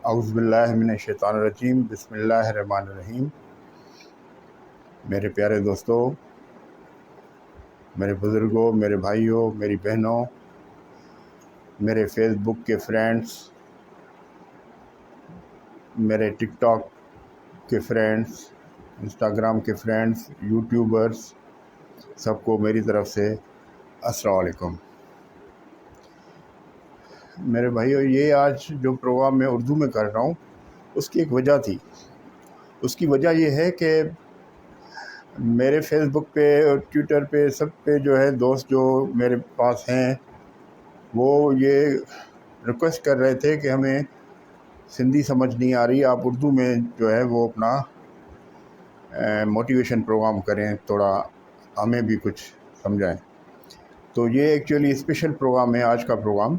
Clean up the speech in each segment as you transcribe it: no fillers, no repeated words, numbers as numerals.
اعوذ باللہ من الشیطان الرجیم، بسم اللہ الرحمن الرحیم۔ میرے پیارے دوستو، میرے بزرگوں، میرے بھائیوں، میری بہنوں، میرے فیس بک کے فرینڈز، میرے ٹک ٹاک کے فرینڈز، انسٹاگرام کے فرینڈز، یوٹیوبرز، سب کو میری طرف سے السلام علیکم۔ میرے بھائیوں، یہ آج جو پروگرام میں اردو میں کر رہا ہوں اس کی ایک وجہ تھی۔ اس کی وجہ یہ ہے کہ میرے فیس بک پہ اور ٹویٹر پہ سب پہ جو ہے دوست جو میرے پاس ہیں وہ یہ ریکویسٹ کر رہے تھے کہ ہمیں سندھی سمجھ نہیں آ رہی، آپ اردو میں جو ہے وہ اپنا موٹیویشن پروگرام کریں، تھوڑا ہمیں بھی کچھ سمجھائیں۔ تو یہ ایکچولی اسپیشل پروگرام ہے آج کا پروگرام،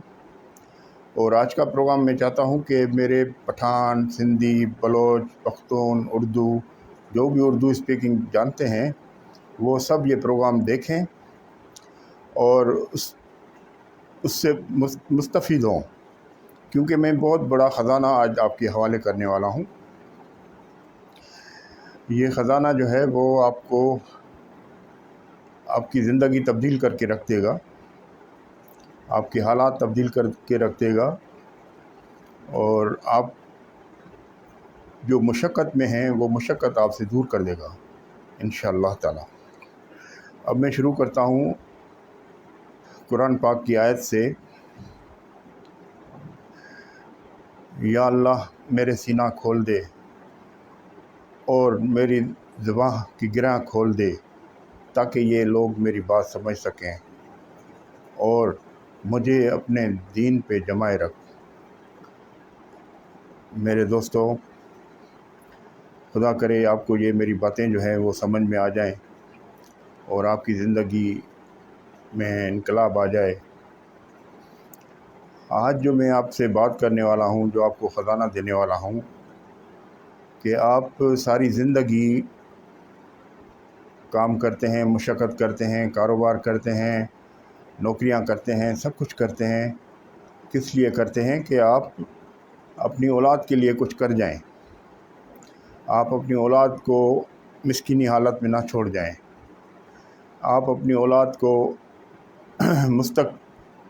اور آج کا پروگرام میں چاہتا ہوں کہ میرے پٹھان، سندھی، بلوچ، پختون، اردو، جو بھی اردو اسپیکنگ جانتے ہیں وہ سب یہ پروگرام دیکھیں اور اس سے مستفید ہوں، کیونکہ میں بہت بڑا خزانہ آج آپ کے حوالے کرنے والا ہوں۔ یہ خزانہ جو ہے وہ آپ کو آپ کی زندگی تبدیل کر کے رکھ دے گا، آپ کے حالات تبدیل کر کے رکھ دے گا، اور آپ جو مشقت میں ہیں وہ مشقت آپ سے دور کر دے گا انشاءاللہ تعالی۔ اب میں شروع کرتا ہوں قرآن پاک کی آیت سے۔ یا اللہ میرے سینہ کھول دے اور میری زبان کی گرہ کھول دے تاکہ یہ لوگ میری بات سمجھ سکیں اور مجھے اپنے دین پہ جمائے رکھ۔ میرے دوستو، خدا کرے آپ کو یہ میری باتیں جو ہیں وہ سمجھ میں آ جائیں اور آپ کی زندگی میں انقلاب آ جائے۔ آج جو میں آپ سے بات کرنے والا ہوں، جو آپ کو خزانہ دینے والا ہوں، کہ آپ ساری زندگی کام کرتے ہیں، مشقت کرتے ہیں، کاروبار کرتے ہیں، نوکریاں کرتے ہیں، سب کچھ کرتے ہیں، کس لیے کرتے ہیں؟ کہ آپ اپنی اولاد کے لیے کچھ کر جائیں، آپ اپنی اولاد کو مسکینی حالت میں نہ چھوڑ جائیں، آپ اپنی اولاد کو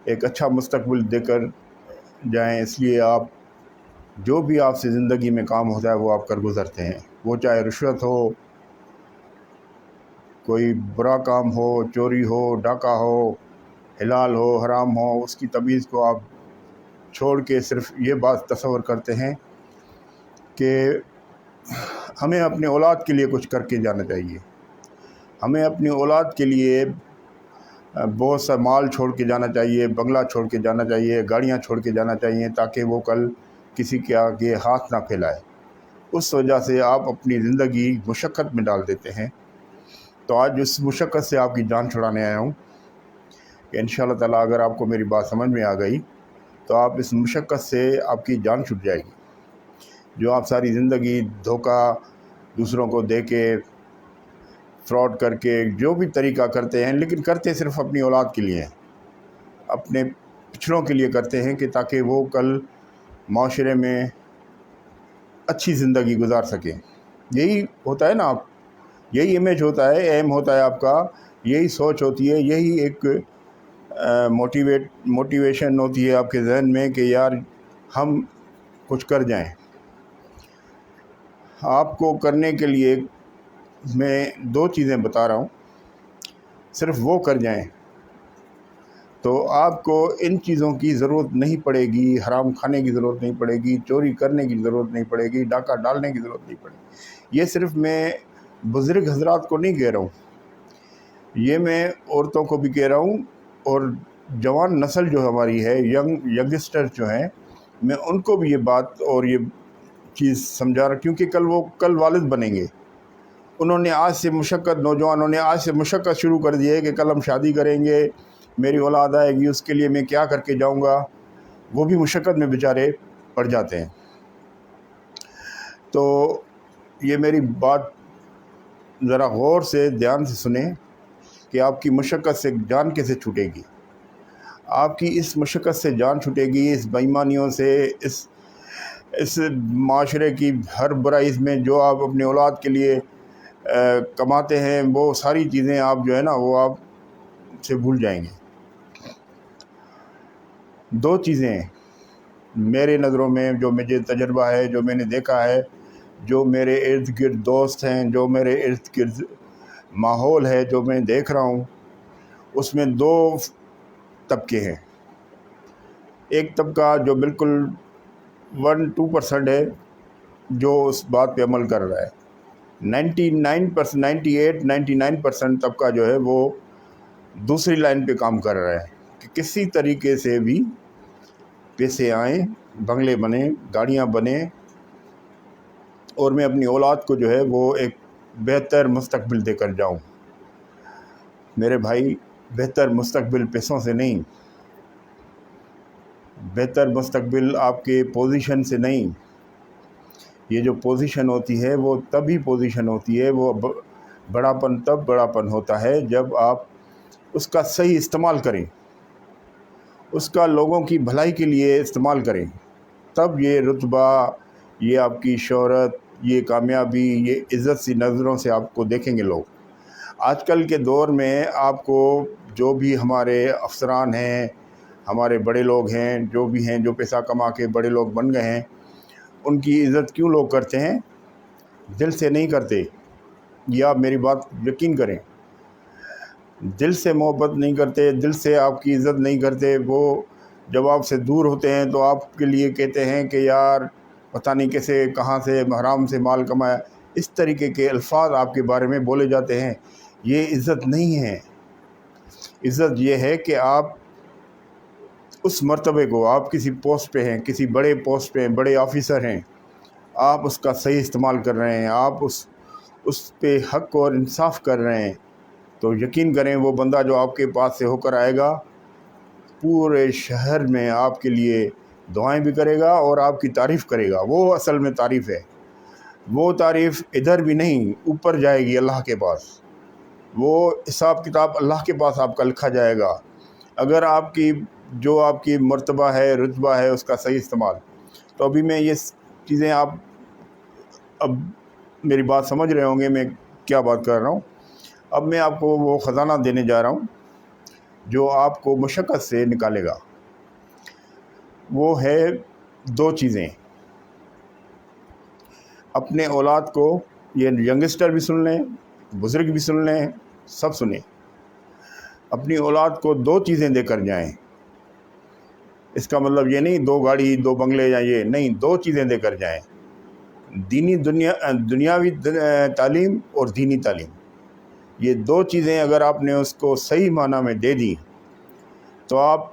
ایک اچھا مستقبل دے کر جائیں۔ اس لیے آپ جو بھی آپ سے زندگی میں کام ہوتا ہے وہ آپ کر گزرتے ہیں، وہ چاہے رشوت ہو، کوئی برا کام ہو، چوری ہو، ڈاکہ ہو، حلال ہو، حرام ہو، اس کی تمیز کو آپ چھوڑ کے صرف یہ بات تصور کرتے ہیں کہ ہمیں اپنے اولاد کے لیے کچھ کر کے جانا چاہیے، ہمیں اپنی اولاد کے لیے بہت سا مال چھوڑ کے جانا چاہیے، بنگلہ چھوڑ کے جانا چاہیے، گاڑیاں چھوڑ کے جانا چاہیے، تاکہ وہ کل کسی کے آگے ہاتھ نہ پھیلائے۔ اس وجہ سے آپ اپنی زندگی مشقت میں ڈال دیتے ہیں۔ تو آج اس مشقت سے آپ کی جان چھڑانے آیا ہوں کہ انشاءاللہ تعالیٰ اگر آپ کو میری بات سمجھ میں آ گئی تو آپ اس مشقت سے آپ کی جان چھٹ جائے گی۔ جو آپ ساری زندگی دھوکہ دوسروں کو دے کے، فراڈ کر کے، جو بھی طریقہ کرتے ہیں، لیکن کرتے صرف اپنی اولاد کے لیے ہیں، اپنے پچھڑوں کے لیے کرتے ہیں، کہ تاکہ وہ کل معاشرے میں اچھی زندگی گزار سکیں۔ یہی ہوتا ہے نا، آپ یہی امیج ہوتا ہے، ایم ہوتا ہے آپ کا، یہی سوچ ہوتی ہے، یہی ایک موٹیویشن ہوتی ہے آپ کے ذہن میں کہ یار ہم کچھ کر جائیں۔ آپ کو کرنے کے لیے میں دو چیزیں بتا رہا ہوں، صرف وہ کر جائیں تو آپ کو ان چیزوں کی ضرورت نہیں پڑے گی، حرام کھانے کی ضرورت نہیں پڑے گی، چوری کرنے کی ضرورت نہیں پڑے گی، ڈاکہ ڈالنے کی ضرورت نہیں پڑے گی۔ یہ صرف میں بزرگ حضرات کو نہیں کہہ رہا ہوں، یہ میں عورتوں کو بھی کہہ رہا ہوں، اور جوان نسل جو ہماری ہے، ینگسٹر جو ہیں، میں ان کو بھی یہ بات اور یہ چیز سمجھا رہا، کیونکہ کل والد بنیں گے۔ انہوں نے آج سے نوجوانوں نے آج سے مشقت شروع کر دی ہے کہ کل ہم شادی کریں گے، میری اولاد آئے گی، اس کے لیے میں کیا کر کے جاؤں گا۔ وہ بھی مشقت میں بیچارے پڑ جاتے ہیں۔ تو یہ میری بات ذرا غور سے، دھیان سے سنیں کہ آپ کی مشقت سے جان کیسے چھوٹے گی۔ آپ کی اس مشقت سے جان چھوٹے گی، اس بےایمانیوں سے، اس اس معاشرے کی ہر برائی میں جو آپ اپنی اولاد کے لیے کماتے ہیں وہ ساری چیزیں آپ جو ہے نا وہ آپ سے بھول جائیں گے۔ دو چیزیں میرے نظروں میں جو مجھے تجربہ ہے، جو میں نے دیکھا ہے، جو میرے ارد گرد دوست ہیں، جو میرے ارد گرد ماحول ہے جو میں دیکھ رہا ہوں، اس میں دو طبقے ہیں۔ ایک طبقہ جو بالکل 1-2% ہے جو اس بات پہ عمل کر رہا ہے، 99%، 98-99% طبقہ جو ہے وہ دوسری لائن پہ کام کر رہا ہے کہ کسی طریقے سے بھی پیسے آئیں، بنگلے بنیں، گاڑیاں بنیں، اور میں اپنی اولاد کو جو ہے وہ ایک بہتر مستقبل دے کر جاؤں۔ میرے بھائی، بہتر مستقبل پیسوں سے نہیں، بہتر مستقبل آپ کے پوزیشن سے نہیں۔ یہ جو پوزیشن ہوتی ہے وہ تبھی پوزیشن ہوتی ہے، وہ بڑاپن تب بڑاپن ہوتا ہے جب آپ اس کا صحیح استعمال کریں، اس کا لوگوں کی بھلائی کے لیے استعمال کریں، تب یہ رتبہ، یہ آپ کی شہرت، یہ کامیابی، یہ عزت سی نظروں سے آپ کو دیکھیں گے لوگ۔ آج کل کے دور میں آپ کو جو بھی ہمارے افسران ہیں، ہمارے بڑے لوگ ہیں، جو بھی ہیں جو پیسہ کما کے بڑے لوگ بن گئے ہیں، ان کی عزت کیوں لوگ کرتے ہیں؟ دل سے نہیں کرتے، یہ آپ میری بات یقین کریں، دل سے محبت نہیں کرتے، دل سے آپ کی عزت نہیں کرتے۔ وہ جب آپ سے دور ہوتے ہیں تو آپ کے لیے کہتے ہیں کہ یار پتہ نہیں کیسے کہاں سے حرام سے مال کمایا، اس طریقے کے الفاظ آپ کے بارے میں بولے جاتے ہیں۔ یہ عزت نہیں ہے۔ عزت یہ ہے کہ آپ اس مرتبے کو، آپ کسی پوسٹ پہ ہیں، کسی بڑے پوسٹ پہ ہیں، بڑے آفیسر ہیں، آپ اس کا صحیح استعمال کر رہے ہیں، آپ اس پہ حق اور انصاف کر رہے ہیں، تو یقین کریں وہ بندہ جو آپ کے پاس سے ہو کر آئے گا پورے شہر میں آپ کے لیے دعائیں بھی کرے گا اور آپ کی تعریف کرے گا۔ وہ اصل میں تعریف ہے، وہ تعریف ادھر بھی نہیں، اوپر جائے گی اللہ کے پاس، وہ حساب کتاب اللہ کے پاس آپ کا لکھا جائے گا اگر آپ کی جو آپ کی مرتبہ ہے، رتبہ ہے، اس کا صحیح استعمال۔ تو ابھی میں یہ چیزیں آپ اب میری بات سمجھ رہے ہوں گے میں کیا بات کر رہا ہوں۔ اب میں آپ کو وہ خزانہ دینے جا رہا ہوں جو آپ کو مشقت سے نکالے گا۔ وہ ہے دو چیزیں۔ اپنے اولاد کو، یہ ینگسٹر بھی سن لیں، بزرگ بھی سن لیں، سب سنیں، اپنی اولاد کو دو چیزیں دے کر جائیں۔ اس کا مطلب یہ نہیں 2 گاڑی 2 بنگلے یا یہ نہیں، 2 چیزیں دے کر جائیں، دنیاوی تعلیم اور دینی تعلیم۔ یہ 2 چیزیں اگر آپ نے اس کو صحیح معنی میں دے دی تو آپ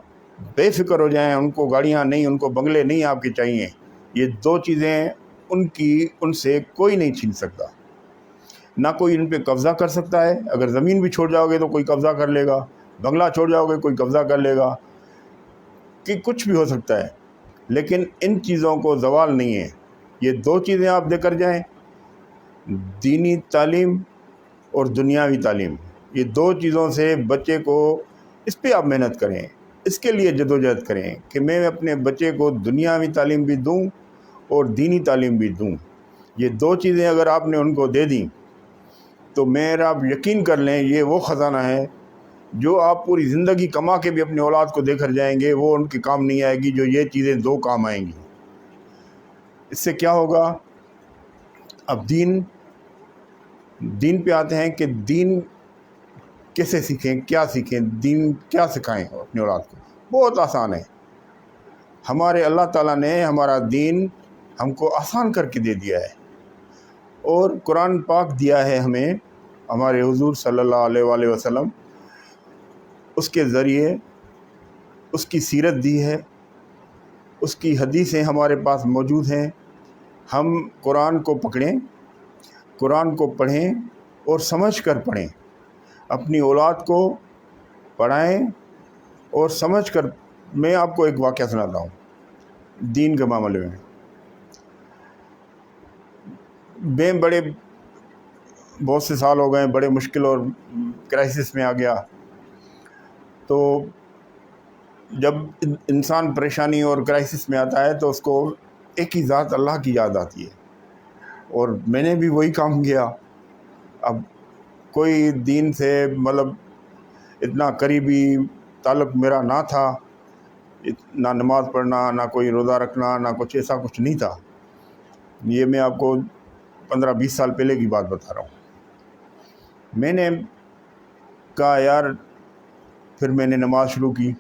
بے فکر ہو جائیں، ان کو گاڑیاں نہیں، ان کو بنگلے نہیں آپ کے چاہیے۔ یہ 2 چیزیں ان سے کوئی نہیں چھین سکتا، نہ کوئی ان پہ قبضہ کر سکتا ہے۔ اگر زمین بھی چھوڑ جاؤ گے تو کوئی قبضہ کر لے گا، بنگلہ چھوڑ جاؤ گے کوئی قبضہ کر لے گا، کہ کچھ بھی ہو سکتا ہے، لیکن ان چیزوں کو زوال نہیں ہے۔ یہ 2 چیزیں آپ دے کر جائیں، دینی تعلیم اور دنیاوی تعلیم۔ یہ 2 چیزوں سے بچے کو، اس پہ آپ محنت کریں، اس کے لیے جدوجہد کریں کہ میں اپنے بچے کو دنیاوی تعلیم بھی دوں اور دینی تعلیم بھی دوں۔ یہ 2 چیزیں اگر آپ نے ان کو دے دیں تو میرا آپ یقین کر لیں یہ وہ خزانہ ہے جو آپ پوری زندگی کما کے بھی اپنی اولاد کو دے کر جائیں گے، وہ ان کے کام نہیں آئے گی جو یہ چیزیں 2 کام آئیں گی۔ اس سے کیا ہوگا؟ اب دین پہ آتے ہیں کہ دین کیسے سیکھیں، کیا سیکھیں، دین کیا سکھائیں اپنی اولاد کو۔ بہت آسان ہے، ہمارے اللہ تعالیٰ نے ہمارا دین ہم کو آسان کر کے دے دیا ہے، اور قرآن پاک دیا ہے ہمیں، ہمارے حضور صلی اللہ علیہ وآلہ وسلم، اس کے ذریعے اس کی سیرت دی ہے، اس کی حدیثیں ہمارے پاس موجود ہیں۔ ہم قرآن کو پکڑیں، قرآن کو پڑھیں اور سمجھ کر پڑھیں، اپنی اولاد کو پڑھائیں اور سمجھ کر۔ میں آپ کو ایک واقعہ سناتا ہوں دین کے معاملے میں بہت سے سال ہو گئے، بڑے مشکل اور کرائسس میں آ گیا۔ تو جب انسان پریشانی اور کرائسس میں آتا ہے تو اس کو ایک ہی ذات اللہ کی یاد آتی ہے، اور میں نے بھی وہی کام کیا۔ اب کوئی دین سے مطلب اتنا قریبی تعلق میرا نہ تھا، نہ نماز پڑھنا، نہ کوئی روزہ رکھنا، نہ کچھ ایسا کچھ نہیں تھا۔ یہ میں آپ کو 15-20 سال پہلے کی بات بتا رہا ہوں۔ میں نے کہا یار، پھر میں نے نماز شروع کی۔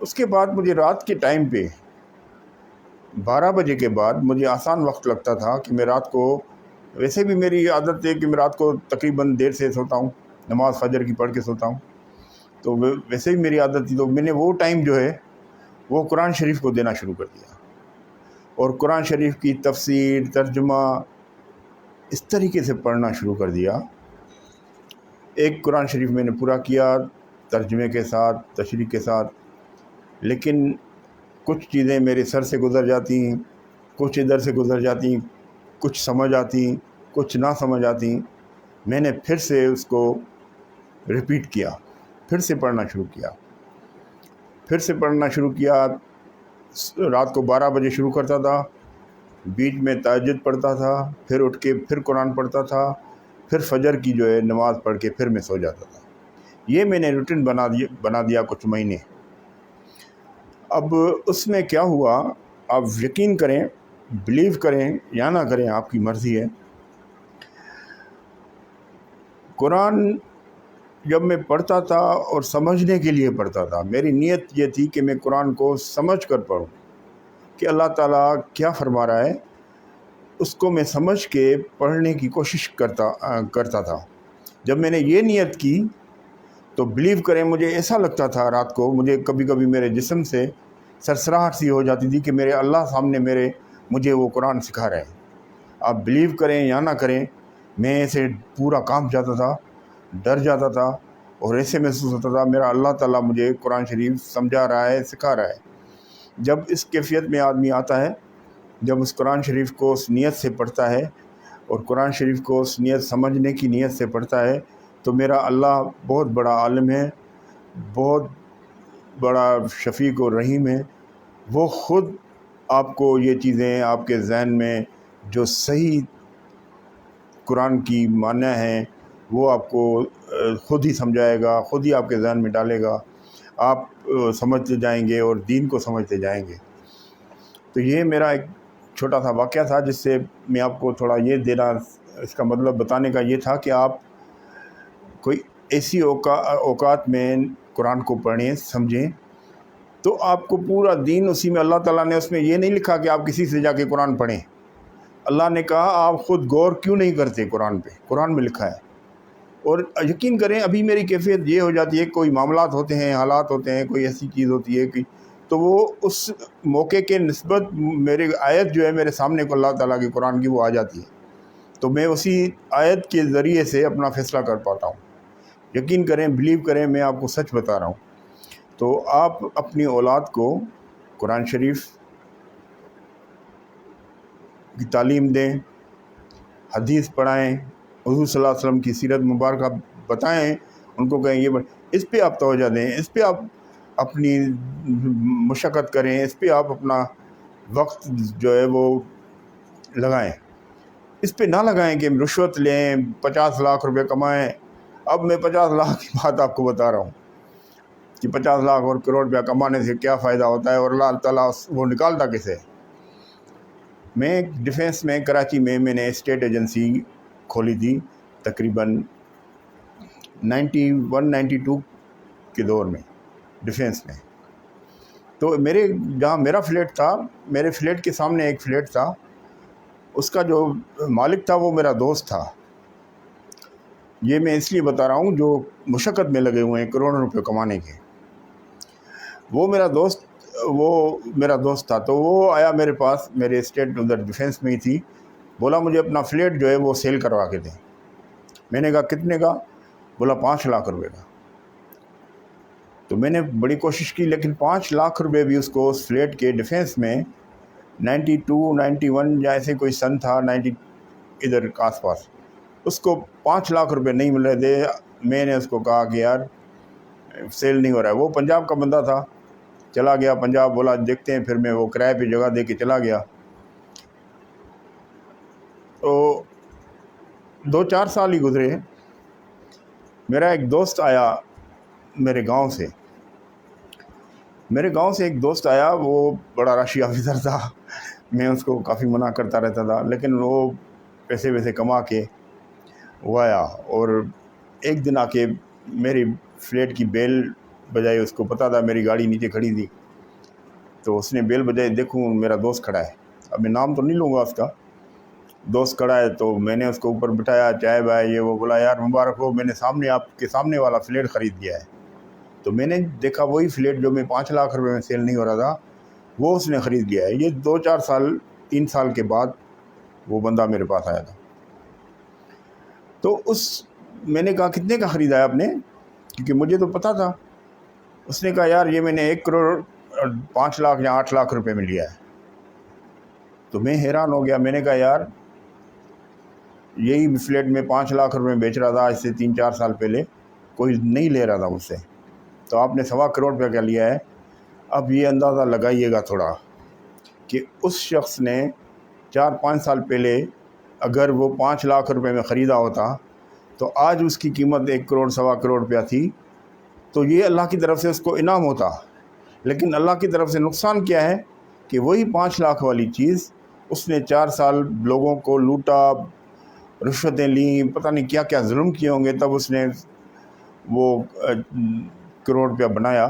اس کے بعد مجھے رات کے ٹائم پہ 12 بجے کے بعد مجھے آسان وقت لگتا تھا کہ میں رات کو، ویسے بھی میری عادت ہے کہ میں رات کو تقریباً دیر سے سوتا ہوں، نماز فجر کی پڑھ کے سوتا ہوں، تو ویسے بھی میری عادت تھی۔ تو میں نے وہ ٹائم جو ہے وہ قرآن شریف کو دینا شروع کر دیا، اور قرآن شریف کی تفسیر، ترجمہ اس طریقے سے پڑھنا شروع کر دیا۔ ایک قرآن شریف میں نے پورا کیا ترجمے کے ساتھ، تشریح کے ساتھ، لیکن کچھ چیزیں میرے سر سے گزر جاتی، کچھ ادھر سے گزر جاتی، کچھ سمجھ آتی، کچھ نہ سمجھ آتی۔ میں نے پھر سے اس کو ریپیٹ کیا، پھر سے پڑھنا شروع کیا۔ رات کو 12 بجے شروع کرتا تھا، بیچ میں تہجد پڑھتا تھا، پھر اٹھ کے پھر قرآن پڑھتا تھا، پھر فجر کی جو ہے نماز پڑھ کے پھر میں سو جاتا تھا۔ یہ میں نے روٹین بنا دیا کچھ مہینے۔ اب اس میں کیا ہوا، آپ یقین کریں، بلیو کریں یا نہ کریں، آپ کی مرضی ہے۔ قرآن جب میں پڑھتا تھا اور سمجھنے کے لیے پڑھتا تھا، میری نیت یہ تھی کہ میں قرآن کو سمجھ کر پڑھوں، کہ اللہ تعالیٰ کیا فرما رہا ہے اس کو میں سمجھ کے پڑھنے کی کوشش کرتا تھا۔ جب میں نے یہ نیت کی تو بلیو کریں، مجھے ایسا لگتا تھا رات کو، مجھے کبھی کبھی میرے جسم سے سرسراہٹ سی ہو جاتی تھی کہ میرے اللہ سامنے مجھے وہ قرآن سکھا رہے ہیں۔ آپ بلیو کریں یا نہ کریں، میں ایسے پورا کانپ جاتا تھا، ڈر جاتا تھا، اور ایسے محسوس ہوتا تھا میرا اللہ تعالیٰ مجھے قرآن شریف سمجھا رہا ہے، سکھا رہا ہے۔ جب اس کیفیت میں آدمی آتا ہے، جب اس قرآن شریف کو اس نیت سے پڑھتا ہے، اور قرآن شریف کو اس نیت سمجھنے کی نیت سے پڑھتا ہے، تو میرا اللہ بہت بڑا عالم ہے، بہت بڑا شفیق اور رحیم ہے۔ وہ خود آپ کو یہ چیزیں آپ کے ذہن میں جو صحیح قرآن کی معنی ہیں وہ آپ کو خود ہی سمجھائے گا، خود ہی آپ کے ذہن میں ڈالے گا، آپ سمجھتے جائیں گے اور دین کو سمجھتے جائیں گے۔ تو یہ میرا ایک چھوٹا سا واقعہ تھا، جس سے میں آپ کو تھوڑا یہ دینا، اس کا مطلب بتانے کا یہ تھا کہ آپ کوئی ایسی اوقات میں قرآن کو پڑھیں، سمجھیں، تو آپ کو پورا دین اسی میں، اللہ تعالیٰ نے اس میں یہ نہیں لکھا کہ آپ کسی سے جا کے قرآن پڑھیں۔ اللہ نے کہا آپ خود غور کیوں نہیں کرتے قرآن پہ، قرآن میں لکھا ہے۔ اور یقین کریں، ابھی میری کیفیت یہ ہو جاتی ہے، کوئی معاملات ہوتے ہیں، حالات ہوتے ہیں، کوئی ایسی چیز ہوتی ہے کہ تو وہ اس موقع کے نسبت میرے آیت جو ہے میرے سامنے کو اللہ تعالیٰ کی قرآن کی وہ آ جاتی ہے، تو میں اسی آیت کے ذریعے سے اپنا فیصلہ کر پاتا ہوں۔ یقین کریں، بلیو کریں، میں آپ کو سچ بتا رہا ہوں۔ تو آپ اپنی اولاد کو قرآن شریف کی تعلیم دیں، حدیث پڑھائیں، حضور صلی اللہ علیہ وسلم کی سیرت مبارکہ بتائیں، ان کو کہیں یہ اس پہ آپ توجہ دیں، اس پہ آپ اپنی مشقت کریں، اس پہ آپ اپنا وقت جو ہے وہ لگائیں۔ اس پہ نہ لگائیں کہ ہم رشوت لیں، 50 لاکھ روپے کمائیں۔ اب میں 50 لاکھ کی بات آپ کو بتا رہا ہوں کہ 50 لاکھ اور کروڑ روپیہ کمانے سے کیا فائدہ ہوتا ہے، اور اللہ تعالیٰ وہ نکالتا کسے۔ میں ڈیفینس میں کراچی میں نے اسٹیٹ ایجنسی کھولی تھی تقریباً 91-92 کے دور میں، ڈیفینس میں۔ تو جہاں میرا فلیٹ تھا، میرے فلیٹ کے سامنے ایک فلیٹ تھا، اس کا جو مالک تھا وہ میرا دوست تھا۔ یہ میں اس لیے بتا رہا ہوں، جو مشقت میں لگے ہوئے ہیں کروڑوں روپے کمانے کے، وہ میرا دوست تھا۔ تو وہ آیا میرے پاس، میرے اسٹیٹ ادھر ڈیفینس میں ہی تھی، بولا مجھے اپنا فلیٹ جو ہے وہ سیل کروا کے دیں۔ میں نے کہا کتنے کا؟ بولا 5 لاکھ روپے کا۔ تو میں نے بڑی کوشش کی، لیکن 5 لاکھ روپے بھی اس کو اس فلیٹ کے ڈیفینس میں 92-91 یا ایسے کوئی سن تھا، 90 ادھر آس پاس، اس کو 5 لاکھ روپے نہیں مل رہے تھے۔ میں نے اس کو کہا کہ یار سیل نہیں ہو رہا ہے۔ وہ پنجاب کا بندہ تھا، چلا گیا پنجاب، بولا دیکھتے ہیں، پھر میں وہ کرائے پہ جگہ دے کے چلا گیا۔ تو 2-4 سال ہی گزرے، میرا ایک دوست آیا میرے گاؤں سے ایک دوست آیا، وہ بڑا راشی آفیسر تھا. میں اس کو کافی منع کرتا رہتا تھا، لیکن وہ پیسے ویسے کما کے وہ آیا اور ایک دن آ کے میری فلیٹ کی بیل بجائی. اس کو پتہ تھا میری گاڑی نیچے کھڑی تھی، تو اس نے بیل بجائی. دیکھوں میرا دوست کھڑا ہے، اب میں نام تو نہیں لوں گا اس کا، دوست کھڑا ہے. تو میں نے اس کو اوپر بٹھایا، چائے بھائی یہ وہ. بولا یار مبارک ہو، میں نے آپ کے سامنے والا فلیٹ خرید لیا ہے. تو میں نے دیکھا وہی فلیٹ جو میں 5 لاکھ روپے میں سیل نہیں ہو رہا تھا، وہ اس نے خرید لیا ہے. یہ 3 سال کے بعد وہ بندہ میرے پاس آیا تھا. تو میں نے کہا کتنے کا خریدا ہے آپ نے، کیونکہ مجھے تو پتہ تھا. اس نے کہا یار یہ میں نے 1 کروڑ 5 لاکھ یا 8 لاکھ روپے میں لیا ہے. تو میں حیران ہو گیا. میں نے کہا یار یہی فلیٹ میں 5 لاکھ روپے میں بیچ رہا تھا آج سے 3-4 سال پہلے، کوئی نہیں لے رہا تھا مجھ سے، تو آپ نے 1.25 کروڑ روپے کا لیا ہے. اب یہ اندازہ لگائیے گا تھوڑا کہ اس شخص نے 4-5 سال پہلے اگر وہ 5 لاکھ روپے میں خریدا ہوتا تو آج اس کی قیمت 1 کروڑ 1.25 کروڑ روپیہ تھی. تو یہ اللہ کی طرف سے اس کو انعام ہوتا. لیکن اللہ کی طرف سے نقصان کیا ہے کہ وہی 5 لاکھ والی چیز اس نے 4 سال لوگوں کو لوٹا، رشوتیں لیں، پتہ نہیں کیا کیا ظلم کیے ہوں گے، تب اس نے وہ کروڑ روپیہ بنایا.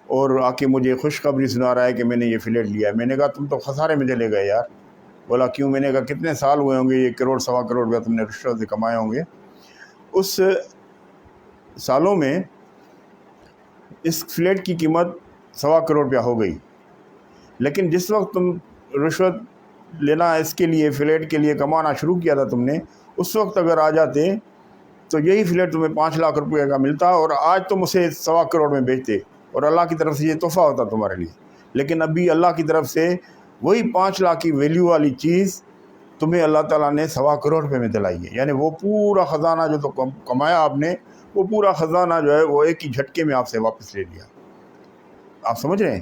اور آ کے مجھے خوشخبری سنا رہا ہے کہ میں نے یہ فلیٹ لیا ہے. میں نے کہا تم تو خسارے میں چلے گئے یار. بولا کیوں؟ میں نے کہا کتنے سال ہوئے ہوں گے یہ 1 کروڑ 1.25 کروڑ روپیہ تم نے رشوت سے کمائے ہوں گے. اس سالوں میں اس فلیٹ کی قیمت 1.25 کروڑ روپیہ ہو گئی. لیکن جس وقت تم رشوت لینا اس کے لیے فلیٹ کے لیے کمانا شروع کیا تھا تم نے، اس وقت اگر آ جاتے تو یہی فلیٹ تمہیں 5 لاکھ روپے کا ملتا اور آج تم اسے 1.25 کروڑ میں بیچتے اور اللہ کی طرف سے یہ تحفہ ہوتا تمہارے لیے. لیکن ابھی اللہ کی طرف سے وہی 5 لاکھ کی ویلیو والی چیز تمہیں اللہ تعالیٰ نے 1.25 کروڑ روپے میں دلائی ہے. یعنی وہ پورا خزانہ جو تو کمایا آپ نے، وہ پورا خزانہ جو ہے وہ ایک ہی جھٹکے میں آپ سے واپس لے لیا. آپ سمجھ رہے ہیں؟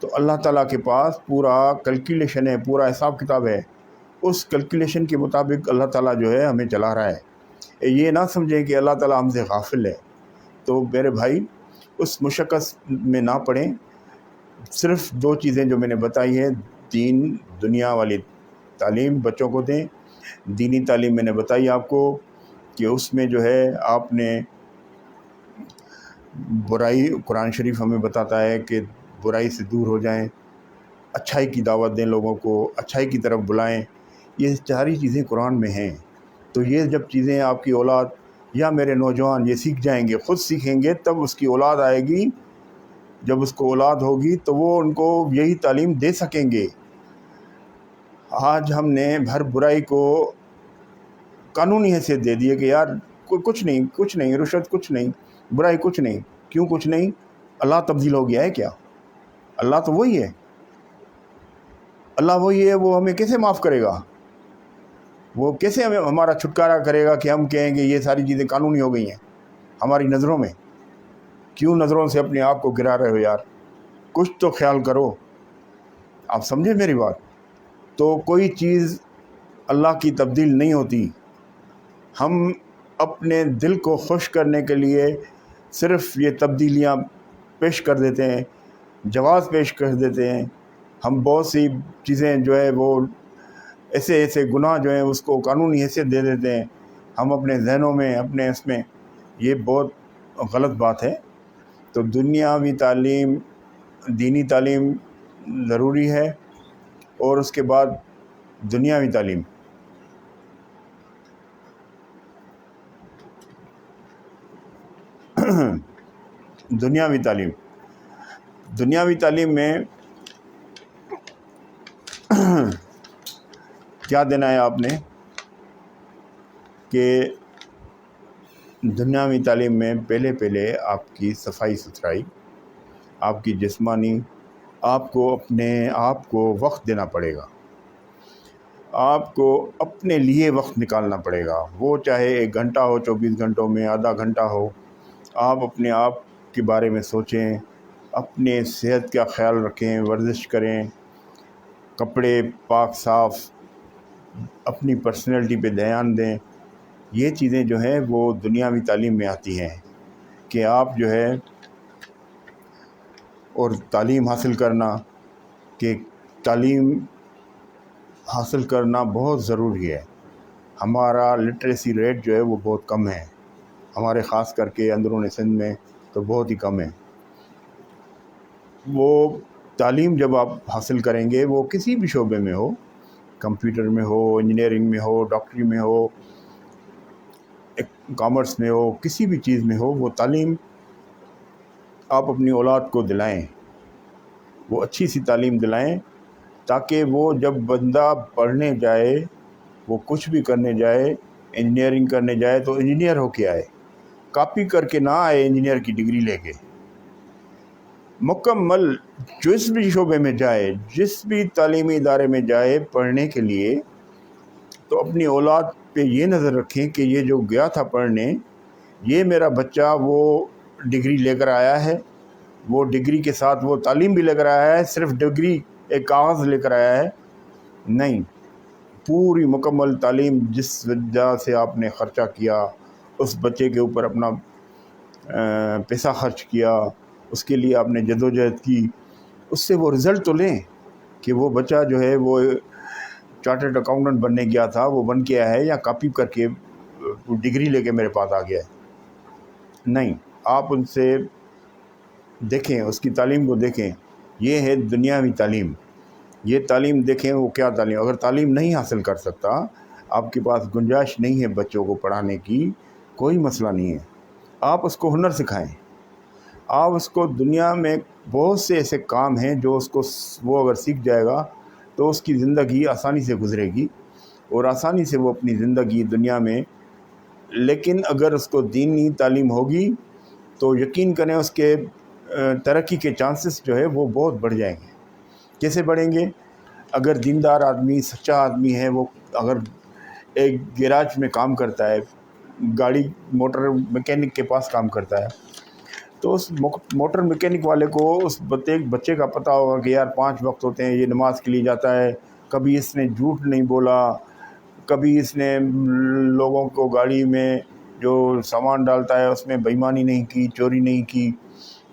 تو اللہ تعالیٰ کے پاس پورا کیلکولیشن ہے، پورا حساب کتاب ہے. اس کیلکولیشن کے مطابق اللہ تعالیٰ جو ہے ہمیں چلا رہا ہے. یہ نہ سمجھیں کہ اللہ تعالیٰ ہم سے غافل ہے. تو میرے بھائی اس مشقت میں نہ پڑیں. صرف 2 چیزیں جو میں نے بتائی ہے، دین دنیا والی تعلیم بچوں کو دیں. دینی تعلیم میں نے بتائی آپ کو کہ اس میں جو ہے آپ نے برائی، قرآن شریف ہمیں بتاتا ہے کہ برائی سے دور ہو جائیں، اچھائی کی دعوت دیں، لوگوں کو اچھائی کی طرف بلائیں. یہ ساری چیزیں قرآن میں ہیں. تو یہ جب چیزیں آپ کی اولاد یا میرے نوجوان یہ سیکھ جائیں گے، خود سیکھیں گے، تب اس کی اولاد آئے گی. جب اس کو اولاد ہوگی تو وہ ان کو یہی تعلیم دے سکیں گے. آج ہم نے ہر برائی کو قانونی حیثیت دے دی ہے کہ یار کچھ نہیں، رشوت کچھ نہیں، برائی کچھ نہیں. کیوں کچھ نہیں؟ اللہ تبدیل ہو گیا ہے کیا؟ اللہ تو وہی ہے. اللہ وہی ہے، وہ ہمیں کیسے معاف کرے گا؟ وہ کیسے ہمارا چھٹکارا کرے گا کہ ہم کہیں گے یہ ساری چیزیں قانونی ہو گئی ہیں ہماری نظروں میں؟ کیوں نظروں سے اپنے آپ کو گرا رہے ہو یار؟ کچھ تو خیال کرو. آپ سمجھے میری بات؟ تو کوئی چیز اللہ کی تبدیل نہیں ہوتی. ہم اپنے دل کو خوش کرنے کے لیے صرف یہ تبدیلیاں پیش کر دیتے ہیں، جواز پیش کر دیتے ہیں. ہم بہت سی چیزیں جو ہے وہ ایسے گناہ جو ہیں اس کو قانونی حیثیت دے دیتے ہیں ہم اپنے ذہنوں میں، اپنے اس میں. یہ بہت غلط بات ہے. تو دنیاوی تعلیم، دینی تعلیم ضروری ہے، اور اس کے بعد دنیاوی تعلیم. دنیاوی تعلیم میں کیا دینا ہے آپ نے کہ دنیاوی تعلیم میں پہلے آپ کی صفائی ستھرائی، آپ کی جسمانی، آپ کو اپنے آپ کو وقت دینا پڑے گا. آپ کو اپنے لیے وقت نکالنا پڑے گا. وہ چاہے 1 گھنٹہ ہو، 24 گھنٹوں میں آدھا گھنٹہ ہو. آپ اپنے آپ کے بارے میں سوچیں، اپنے صحت کا خیال رکھیں، ورزش کریں، کپڑے پاک صاف اپنی پرسنالٹی پہ دھیان دیں. یہ چیزیں جو ہیں وہ دنیاوی تعلیم میں آتی ہیں کہ آپ جو ہے اور تعلیم حاصل کرنا، کہ تعلیم حاصل کرنا بہت ضروری ہے. ہمارا لٹریسی ریٹ جو ہے وہ بہت کم ہے، ہمارے خاص کر کے اندرون سندھ میں تو بہت ہی کم ہے. وہ تعلیم جب آپ حاصل کریں گے، وہ کسی بھی شعبے میں ہو، کمپیوٹر میں ہو، انجینئرنگ میں ہو، ڈاکٹری میں ہو، کامرس میں ہو، کسی بھی چیز میں ہو، وہ تعلیم آپ اپنی اولاد کو دلائیں، وہ اچھی سی تعلیم دلائیں تاکہ وہ جب بندہ پڑھنے جائے، وہ کچھ بھی کرنے جائے، انجینئرنگ کرنے جائے تو انجینئر ہو کے آئے، کاپی کر کے نہ آئے انجینئر کی ڈگری لے کے. مکمل جس بھی شعبے میں جائے، جس بھی تعلیمی ادارے میں جائے پڑھنے کے لیے، تو اپنی اولاد پہ یہ نظر رکھیں کہ یہ جو گیا تھا پڑھنے، یہ میرا بچہ وہ ڈگری لے کر آیا ہے، وہ ڈگری کے ساتھ وہ تعلیم بھی لے کر آیا ہے. صرف ڈگری ایک کاغذ لے کر آیا ہے نہیں، پوری مکمل تعلیم جس وجہ سے آپ نے خرچہ کیا، اس بچے کے اوپر اپنا پیسہ خرچ کیا، اس کے لیے آپ نے جدوجہد کی، اس سے وہ رزلٹ تو لیں کہ وہ بچہ جو ہے وہ چارٹرڈ اکاؤنٹنٹ بننے گیا تھا، وہ بن کے آیا ہے، یا کاپی کر کے ڈگری لے کے میرے پاس آ گیا ہے. نہیں، آپ ان سے دیکھیں، اس کی تعلیم کو دیکھیں. یہ ہے دنیاوی تعلیم. یہ تعلیم دیکھیں وہ کیا تعلیم. اگر تعلیم نہیں حاصل کر سکتا، آپ کے پاس گنجائش نہیں ہے بچوں کو پڑھانے کی، کوئی مسئلہ نہیں ہے، آپ اس کو ہنر سکھائیں. آپ اس کو دنیا میں بہت سے ایسے کام ہیں جو اس کو وہ اگر سیکھ جائے گا تو اس کی زندگی آسانی سے گزرے گی اور آسانی سے وہ اپنی زندگی دنیا میں. لیکن اگر اس کو دینی تعلیم ہوگی تو یقین کریں اس کے ترقی کے چانسز جو ہے وہ بہت بڑھ جائیں گے. کیسے بڑھیں گے؟ اگر دیندار آدمی، سچا آدمی ہے، وہ اگر ایک گیراج میں کام کرتا ہے، گاڑی موٹر میکینک کے پاس کام کرتا ہے، تو اس موٹر میکینک والے کو اس بچے کا پتہ ہوگا کہ یار 5 وقت ہوتے ہیں، یہ نماز کے لیے جاتا ہے، کبھی اس نے جھوٹ نہیں بولا، کبھی اس نے لوگوں کو گاڑی میں جو سامان ڈالتا ہے اس میں بےایمانی نہیں کی، چوری نہیں کی.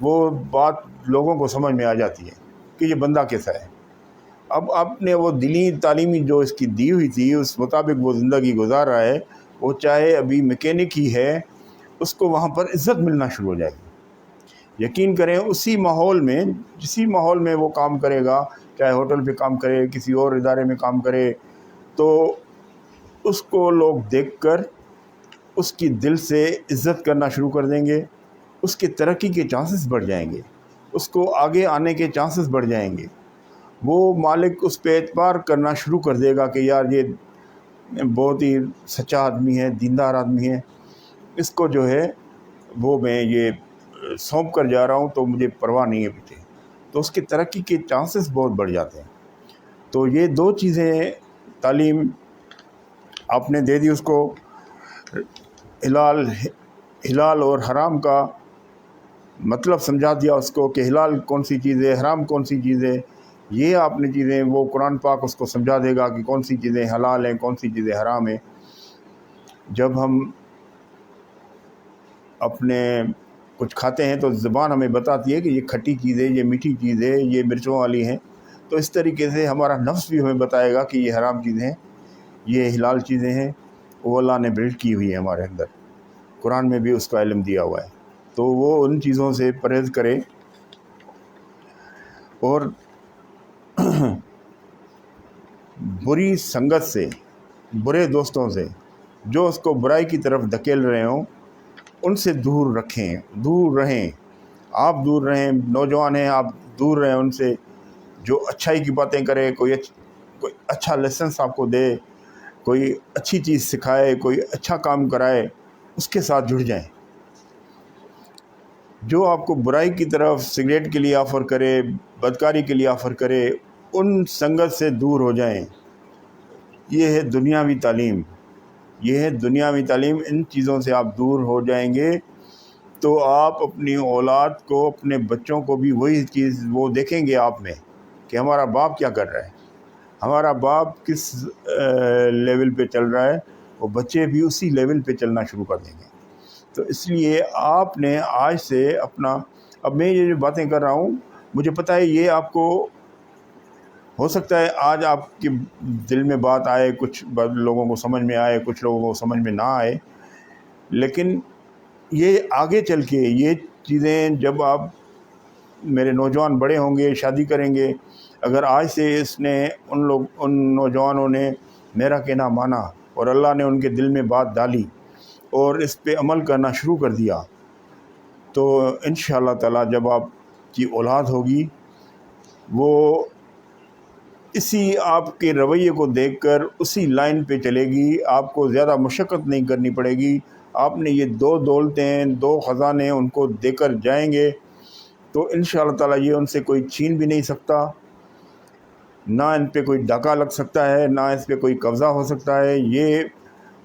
وہ بات لوگوں کو سمجھ میں آ جاتی ہے کہ یہ بندہ کیسا ہے. اب آپ نے وہ دینی تعلیمی جو اس کی دی ہوئی تھی اس مطابق وہ زندگی گزار رہا ہے، وہ چاہے ابھی میکینک ہی ہے، اس کو وہاں پر عزت ملنا شروع ہو جائے گی. یقین کریں اسی ماحول میں، جسی ماحول میں وہ کام کرے گا، چاہے ہوٹل پہ کام کرے، کسی اور ادارے میں کام کرے، تو اس کو لوگ دیکھ کر اس کی دل سے عزت کرنا شروع کر دیں گے، اس کے ترقی کے چانسز بڑھ جائیں گے، اس کو آگے آنے کے چانسز بڑھ جائیں گے. وہ مالک اس پہ اعتبار کرنا شروع کر دے گا کہ یار یہ بہت ہی سچا آدمی ہے، دیندار آدمی ہے، اس کو جو ہے وہ میں یہ سونپ کر جا رہا ہوں تو مجھے پرواہ نہیں ہے پیچھے. تو اس کی ترقی کے چانسز بہت بڑھ جاتے ہیں. تو یہ 2 چیزیں تعلیم آپ نے دے دی اس کو، حلال اور حرام کا مطلب سمجھا دیا اس کو کہ حلال کون سی چیز ہے، حرام کون سی چیز ہے. یہ آپ نے چیزیں، وہ قرآن پاک اس کو سمجھا دے گا کہ کون سی چیزیں حلال ہیں، کون سی چیزیں حرام ہیں. جب ہم اپنے کچھ کھاتے ہیں تو زبان ہمیں بتاتی ہے کہ یہ کھٹی چیز ہے، یہ میٹھی چیز ہے، یہ مرچوں والی ہیں. تو اس طریقے سے ہمارا نفس بھی ہمیں بتائے گا کہ یہ حرام چیزیں ہیں، یہ حلال چیزیں ہیں. وہ اللہ نے بلڈ کی ہوئی ہیں ہمارے اندر، قرآن میں بھی اس کا علم دیا ہوا ہے. تو وہ ان چیزوں سے پرہیز کرے اور بری سنگت سے، برے دوستوں سے جو اس کو برائی کی طرف دھکیل رہے ہوں، ان سے دور رکھیں، دور رہیں. آپ دور رہیں، نوجوان ہیں آپ دور رہیں ان سے. جو اچھائی کی باتیں کرے، کوئی اچھا لیسنس آپ کو دے، کوئی اچھی چیز سکھائے، کوئی اچھا کام کرائے، اس کے ساتھ جڑ جائیں. جو آپ کو برائی کی طرف سگریٹ کے لیے آفر کرے، بدکاری کے لیے آفر کرے، ان سنگت سے دور ہو جائیں. یہ ہے دنیاوی تعلیم، یہ ہے دنیاوی تعلیم. ان چیزوں سے آپ دور ہو جائیں گے تو آپ اپنی اولاد کو، اپنے بچوں کو بھی وہی چیز وہ دیکھیں گے آپ میں کہ ہمارا باپ کیا کر رہا ہے. ہمارا باپ کس لیول پہ چل رہا ہے وہ بچے بھی اسی لیول پہ چلنا شروع کر دیں گے. تو اس لیے آپ نے آج سے اپنا، اب میں یہ جو باتیں کر رہا ہوں مجھے پتہ ہے یہ آپ کو ہو سکتا ہے آج آپ کے دل میں بات آئے، کچھ لوگوں کو سمجھ میں آئے، کچھ لوگوں کو سمجھ میں نہ آئے، لیکن یہ آگے چل کے یہ چیزیں جب آپ میرے نوجوان بڑے ہوں گے، شادی کریں گے، اگر آج سے اس نے ان نوجوانوں نے میرا کہنا مانا اور اللہ نے ان کے دل میں بات ڈالی اور اس پہ عمل کرنا شروع کر دیا، تو انشاءاللہ تعالی جب آپ کی اولاد ہوگی وہ اسی آپ کے رویے کو دیکھ کر اسی لائن پہ چلے گی، آپ کو زیادہ مشقت نہیں کرنی پڑے گی. آپ نے یہ دو دولتیں، دو خزانے ان کو دے کر جائیں گے تو انشاءاللہ تعالی یہ ان سے کوئی چھین بھی نہیں سکتا، نہ ان پہ کوئی ڈاکہ لگ سکتا ہے، نہ اس پہ کوئی قبضہ ہو سکتا ہے. یہ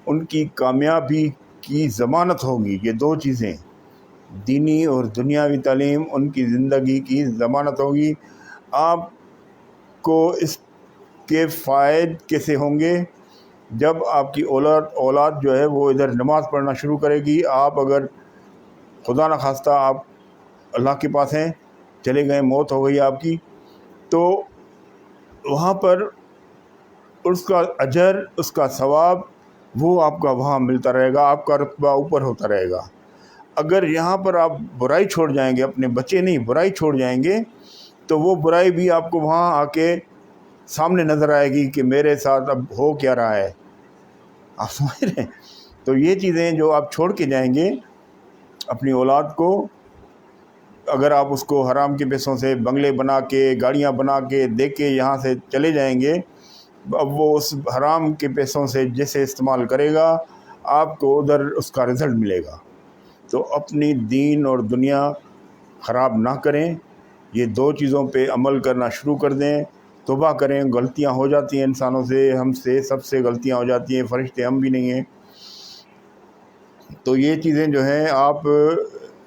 ان کی کامیابی کی ضمانت ہوگی. یہ دو چیزیں، دینی اور دنیاوی تعلیم، ان کی زندگی کی ضمانت ہوگی. آپ کو اس کے فائد کیسے ہوں گے؟ جب آپ کی اولاد جو ہے وہ ادھر نماز پڑھنا شروع کرے گی. آپ اگر خدا نہ خواستہ آپ اللہ کے پاس ہیں، چلے گئے، موت ہو گئی آپ کی، تو وہاں پر اس کا اجر، اس کا ثواب وہ آپ کا وہاں ملتا رہے گا، آپ کا رتبہ اوپر ہوتا رہے گا. اگر یہاں پر آپ برائی چھوڑ جائیں گے، اپنے بچے نہیں برائی چھوڑ جائیں گے، تو وہ برائی بھی آپ کو وہاں آ کے سامنے نظر آئے گی کہ میرے ساتھ اب ہو کیا رہا ہے. آپ سمجھ رہے ہیں؟ تو یہ چیزیں جو آپ چھوڑ کے جائیں گے اپنی اولاد کو، اگر آپ اس کو حرام کے پیسوں سے بنگلے بنا کے، گاڑیاں بنا کے دے کے یہاں سے چلے جائیں گے، اب وہ اس حرام کے پیسوں سے جیسے استعمال کرے گا آپ کو ادھر اس کا رزلٹ ملے گا. تو اپنی دین اور دنیا خراب نہ کریں، یہ دو چیزوں پہ عمل کرنا شروع کر دیں. توبہ کریں، غلطیاں ہو جاتی ہیں انسانوں سے، ہم سے سب سے غلطیاں ہو جاتی ہیں، فرشتے ہم بھی نہیں ہیں. تو یہ چیزیں جو ہیں آپ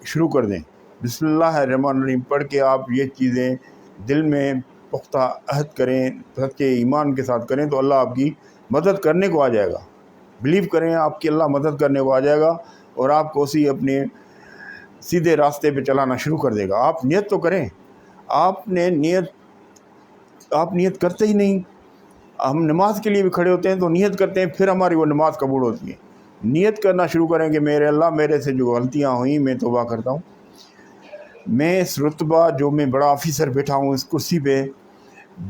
شروع کر دیں. بسم اللہ الرحمن الرحیم پڑھ کے آپ یہ چیزیں دل میں پختہ عہد کریں، سچے ایمان کے ساتھ کریں تو اللہ آپ کی مدد کرنے کو آ جائے گا. بلیو کریں، آپ کی اللہ مدد کرنے کو آ جائے گا اور آپ کو اسی اپنے سیدھے راستے پہ چلانا شروع کر دے گا. آپ نیت تو کریں. آپ نیت کرتے ہی نہیں. ہم نماز کے لیے بھی کھڑے ہوتے ہیں تو نیت کرتے ہیں، پھر ہماری وہ نماز قبول ہوتی ہے. نیت کرنا شروع کریں کہ میرے اللہ، میرے سے جو غلطیاں ہوئیں میں توبہ کرتا ہوں. میں اس رتبہ جو میں بڑا آفیسر بیٹھا ہوں اس کرسی پہ،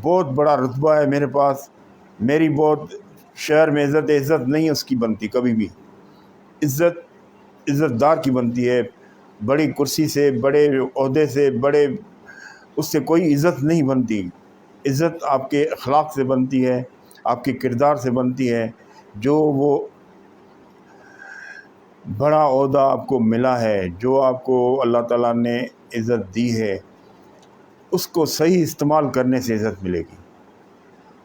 بہت بڑا رتبہ ہے میرے پاس، میری بہت شہر میں عزت نہیں اس کی بنتی کبھی بھی. عزت دار کی بنتی ہے. بڑی کرسی سے، بڑے عہدے سے، بڑے اس سے کوئی عزت نہیں بنتی. عزت آپ کے اخلاق سے بنتی ہے، آپ کے کردار سے بنتی ہے. جو وہ بڑا عہدہ آپ کو ملا ہے، جو آپ کو اللہ تعالیٰ نے عزت دی ہے، اس کو صحیح استعمال کرنے سے عزت ملے گی.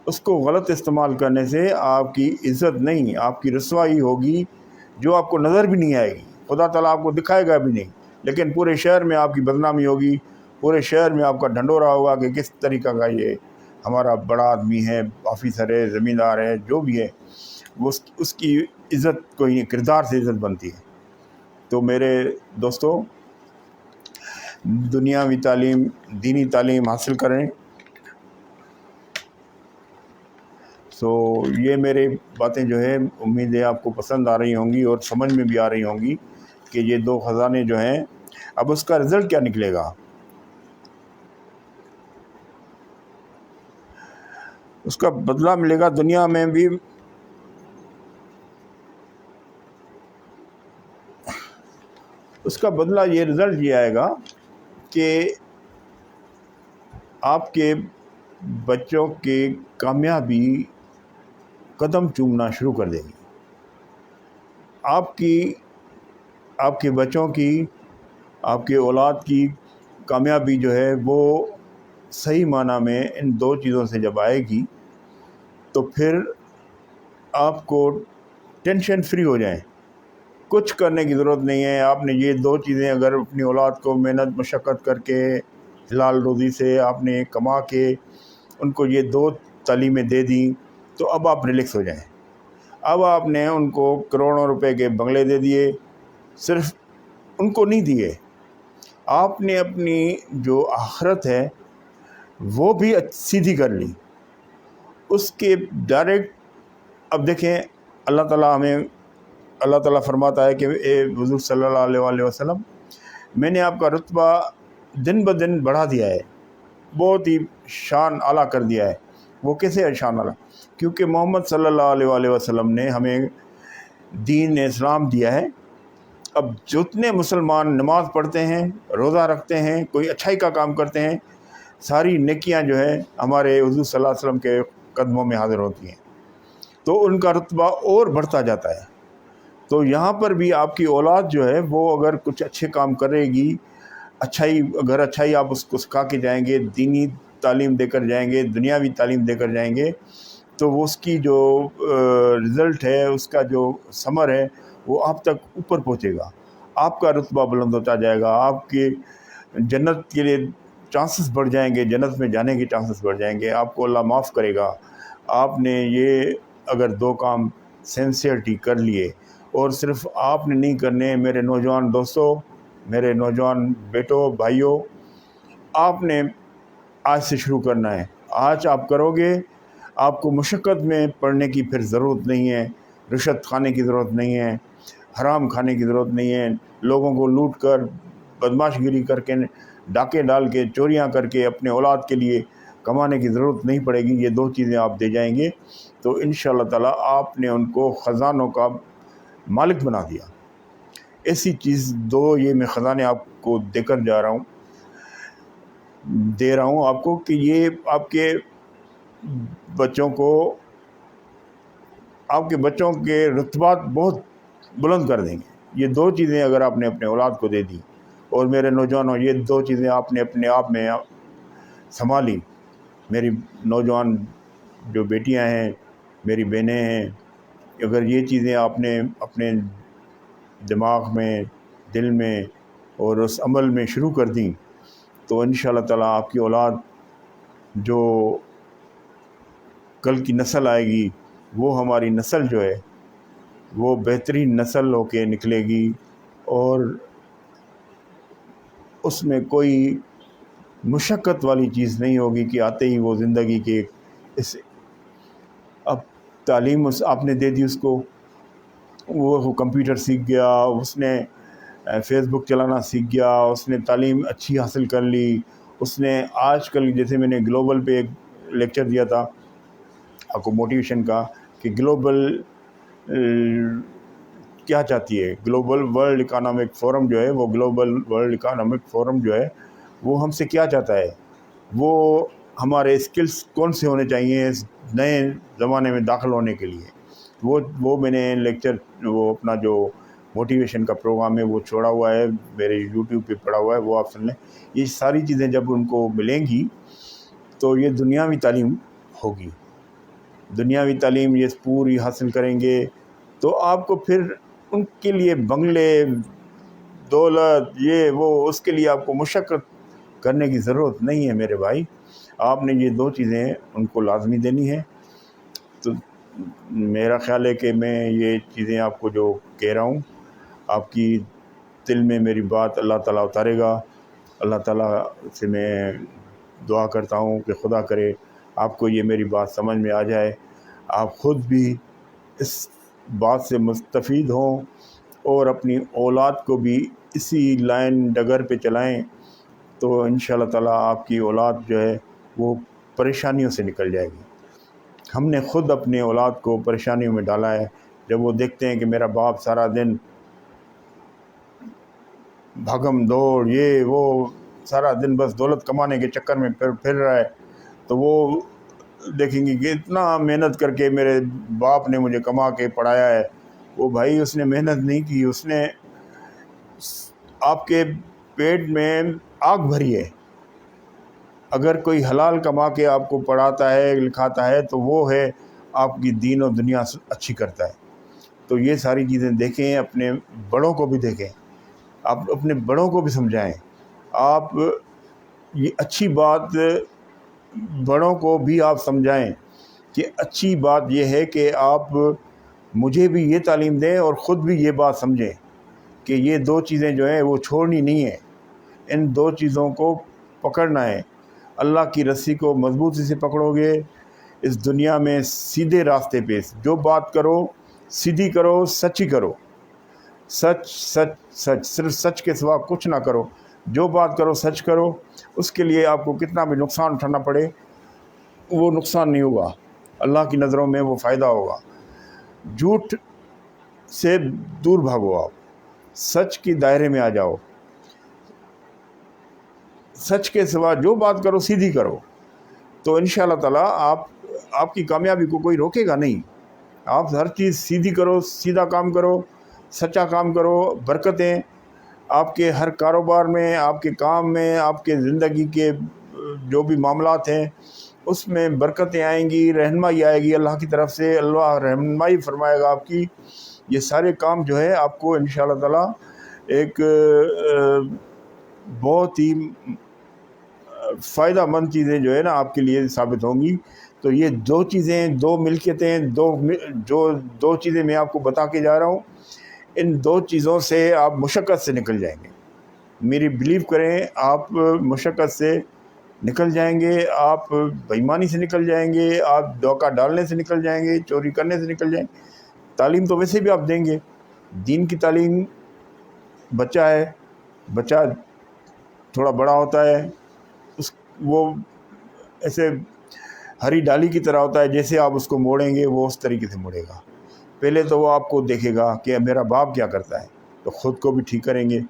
اس کو غلط استعمال کرنے سے آپ کی عزت نہیں، آپ کی رسوائی ہوگی جو آپ کو نظر بھی نہیں آئے گی. خدا تعالیٰ آپ کو دکھائے گا بھی نہیں، لیکن پورے شہر میں آپ کی بدنامی ہوگی، پورے شہر میں آپ کا ڈھنڈورا ہوگا کہ کس طریقہ کا یہ ہمارا بڑا آدمی ہے، آفیسر ہے، زمیندار ہے، جو بھی ہے، وہ اس کی عزت کوئی نہیں، کردار سے عزت بنتی ہے. تو میرے دوستو، دنیاوی تعلیم، دینی تعلیم حاصل کریں. یہ میرے باتیں جو ہے امید ہے آپ کو پسند آ رہی ہوں گی اور سمجھ میں بھی آ رہی ہوں گی کہ یہ دو خزانے جو ہیں اب اس کا رزلٹ کیا نکلے گا. اس کا بدلہ ملے گا دنیا میں بھی. اس کا بدلہ یہ رزلٹ یہ آئے گا کہ آپ کے بچوں کی کامیابی قدم چومنا شروع کر دے گی. آپ کے بچوں کی، آپ کے اولاد کی کامیابی جو ہے وہ صحیح معنی میں ان دو چیزوں سے جب آئے گی تو پھر آپ کو ٹینشن فری ہو جائیں. کچھ کرنے کی ضرورت نہیں ہے. آپ نے یہ دو چیزیں اگر اپنی اولاد کو محنت مشقت کر کے حلال روزی سے آپ نے کما کے ان کو یہ دو تعلیمیں دے دیں تو اب آپ ریلیکس ہو جائیں۔ اب آپ نے ان کو کروڑوں روپے کے بنگلے دے دیے، صرف ان کو نہیں دیے، آپ نے اپنی جو آخرت ہے وہ بھی سیدھی کر لی اس کے ڈائریکٹ۔ اب دیکھیں اللہ تعالیٰ فرماتا ہے کہ اے حضور صلی اللہ علیہ وسلم، میں نے آپ کا رتبہ دن بدن بڑھا دیا ہے، بہت ہی شان اعلیٰ کر دیا ہے۔ وہ کیسے ہے شان اعلیٰ؟ کیونکہ محمد صلی اللہ علیہ وسلم نے ہمیں دین اسلام دیا ہے۔ اب جتنے مسلمان نماز پڑھتے ہیں، روزہ رکھتے ہیں، کوئی اچھائی کا کام کرتے ہیں، ساری نیکیاں جو ہے ہمارے حضور صلی اللہ علیہ وسلم کے قدموں میں حاضر ہوتی ہیں، تو ان کا رتبہ اور بڑھتا جاتا ہے۔ تو یہاں پر بھی آپ کی اولاد جو ہے وہ اگر کچھ اچھے کام کرے گی، اگر اچھائی آپ اس کو سکھا کے جائیں گے، دینی تعلیم دے کر جائیں گے، دنیاوی تعلیم دے کر جائیں گے، تو وہ اس کی جو رزلٹ ہے، اس کا جو ثمر ہے وہ آپ تک اوپر پہنچے گا، آپ کا رتبہ بلند ہوتا جائے گا، آپ کے جنت کے لیے چانسز بڑھ جائیں گے، جنت میں جانے کے چانسز بڑھ جائیں گے، آپ کو اللہ معاف کرے گا۔ آپ نے یہ اگر 2 کام سینسیئرٹی کر لیے، اور صرف آپ نے نہیں کرنے، میرے نوجوان دوستوں، میرے نوجوان بیٹوں بھائیوں، آپ نے آج سے شروع کرنا ہے۔ آج آپ کرو گے، آپ کو مشقت میں پڑھنے کی پھر ضرورت نہیں ہے، رشوت کھانے کی ضرورت نہیں ہے، حرام کھانے کی ضرورت نہیں ہے، لوگوں کو لوٹ کر، بدماش گیری کر کے، ڈاکے ڈال کے، چوریاں کر کے اپنے اولاد کے لیے کمانے کی ضرورت نہیں پڑے گی۔ یہ 2 چیزیں آپ دے جائیں گے تو انشاءاللہ تعالیٰ آپ نے ان کو خزانوں کا مالک بنا دیا۔ ایسی چیز 2 یہ میں خزانے آپ کو دے کر دے رہا ہوں آپ کو، کہ یہ آپ کے بچوں کے رتبات بہت بلند کر دیں گے۔ یہ 2 چیزیں اگر آپ نے اپنے اولاد کو دے دی، اور میرے نوجوانوں یہ 2 چیزیں آپ نے اپنے آپ میں سنبھالی، میری نوجوان جو بیٹیاں ہیں، میری بہنیں ہیں، اگر یہ چیزیں آپ نے اپنے دماغ میں، دل میں اور اس عمل میں شروع کر دیں، تو انشاءاللہ تعالیٰ آپ کی اولاد جو کل کی نسل آئے گی، وہ ہماری نسل جو ہے وہ بہترین نسل ہو کے نکلے گی، اور اس میں کوئی مشقت والی چیز نہیں ہوگی کہ آتے ہی وہ زندگی کے اب تعلیم آپ نے دے دی اس کو، وہ کمپیوٹر سیکھ گیا، اس نے فیس بک چلانا سیکھ گیا، اس نے تعلیم اچھی حاصل کر لی، اس نے آج کل جیسے میں نے گلوبل پہ ایک لیکچر دیا تھا آپ کو موٹیویشن کا، کہ گلوبل کیا چاہتی ہے، گلوبل ورلڈ اکانومک فورم جو ہے، وہ گلوبل ورلڈ اکانومک فورم جو ہے وہ ہم سے کیا چاہتا ہے، وہ ہمارے اسکلس کون سے ہونے چاہیے اس نئے زمانے میں داخل ہونے کے لیے، وہ میں نے لیکچر، وہ اپنا جو موٹیویشن کا پروگرام ہے وہ چھوڑا ہوا ہے، میرے یوٹیوب پہ پڑا ہوا ہے، وہ آپ سن لیں۔ یہ ساری چیزیں جب ان کو ملیں گی تو یہ دنیاوی تعلیم ہوگی، دنیاوی تعلیم یہ پوری حاصل کریں گے تو آپ کو پھر ان کے لیے بنگلے، دولت، یہ وہ، اس کے لیے آپ کو مشقت کرنے کی ضرورت نہیں ہے میرے بھائی۔ آپ نے یہ 2 چیزیں ان کو لازمی دینی ہے۔ تو میرا خیال ہے کہ میں یہ چیزیں آپ کو جو کہہ رہا ہوں، آپ کی دل میں میری بات اللہ تعالیٰ اتارے گا۔ اللہ تعالیٰ سے میں دعا کرتا ہوں کہ خدا کرے آپ کو یہ میری بات سمجھ میں آ جائے، آپ خود بھی اس بات سے مستفید ہوں، اور اپنی اولاد کو بھی اسی لائن ڈگر پہ چلائیں، تو انشاءاللہ تعالیٰ آپ کی اولاد جو ہے وہ پریشانیوں سے نکل جائے گی۔ ہم نے خود اپنے اولاد کو پریشانیوں میں ڈالا ہے، جب وہ دیکھتے ہیں کہ میرا باپ سارا دن بھگم دوڑ، یہ وہ، سارا دن بس دولت کمانے کے چکر میں پھر رہا ہے، تو وہ دیکھیں گے کہ اتنا محنت کر کے میرے باپ نے مجھے کما کے پڑھایا ہے، وہ بھائی اس نے محنت نہیں کی، اس نے آپ کے پیٹ میں آگ بھری ہے۔ اگر کوئی حلال کما کے آپ کو پڑھاتا ہے، لکھاتا ہے، تو وہ ہے آپ کی دین و دنیا اچھی کرتا ہے۔ تو یہ ساری چیزیں دیکھیں، اپنے بڑوں کو بھی دیکھیں، آپ اپنے بڑوں کو بھی سمجھائیں، آپ یہ اچھی بات بڑوں کو بھی آپ سمجھائیں کہ اچھی بات یہ ہے کہ آپ مجھے بھی یہ تعلیم دیں اور خود بھی یہ بات سمجھیں کہ یہ دو چیزیں جو ہیں وہ چھوڑنی نہیں ہیں، ان دو چیزوں کو پکڑنا ہے۔ اللہ کی رسی کو مضبوطی سے پکڑو گے، اس دنیا میں سیدھے راستے پہ جو بات کرو سیدھی کرو، سچی کرو، سچ سچ سچ، صرف سچ کے سوا کچھ نہ کرو، جو بات کرو سچ کرو، اس کے لیے آپ کو کتنا بھی نقصان اٹھانا پڑے وہ نقصان نہیں ہوگا، اللہ کی نظروں میں وہ فائدہ ہوگا۔ جھوٹ سے دور بھاگو، آپ سچ کی دائرے میں آ جاؤ، سچ کے سوا جو بات کرو سیدھی کرو، تو انشاءاللہ تعالیٰ آپ کی کامیابی کو کوئی روکے گا نہیں۔ آپ ہر چیز سیدھی کرو، سیدھا کام کرو، سچا کام کرو، برکتیں آپ کے ہر کاروبار میں، آپ کے کام میں، آپ کے زندگی کے جو بھی معاملات ہیں اس میں برکتیں آئیں گی، رہنمائی آئے گی اللہ کی طرف سے، اللہ رہنمائی فرمائے گا آپ کی۔ یہ سارے کام جو ہے آپ کو انشاءاللہ تعالیٰ ایک بہت ہی فائدہ مند چیزیں جو ہے نا آپ کے لیے ثابت ہوں گی۔ تو یہ دو چیزیں، دو ملکیتیں، دو چیزیں میں آپ کو بتا کے جا رہا ہوں، ان دو چیزوں سے آپ مشقت سے نکل جائیں گے، میری بلیو کریں، آپ مشقت سے نکل جائیں گے، آپ بے ایمانی سے نکل جائیں گے، آپ دھوکہ ڈالنے سے نکل جائیں گے، چوری کرنے سے نکل جائیں گے۔ تعلیم تو ویسے بھی آپ دیں گے، دین کی تعلیم، بچہ تھوڑا بڑا ہوتا ہے، وہ ایسے ہری ڈالی کی طرح ہوتا ہے، جیسے آپ اس کو موڑیں گے وہ اس طریقے سے مڑے گا۔ پہلے تو وہ آپ کو دیکھے گا کہ میرا باپ کیا کرتا ہے، تو خود کو بھی ٹھیک کریں گے،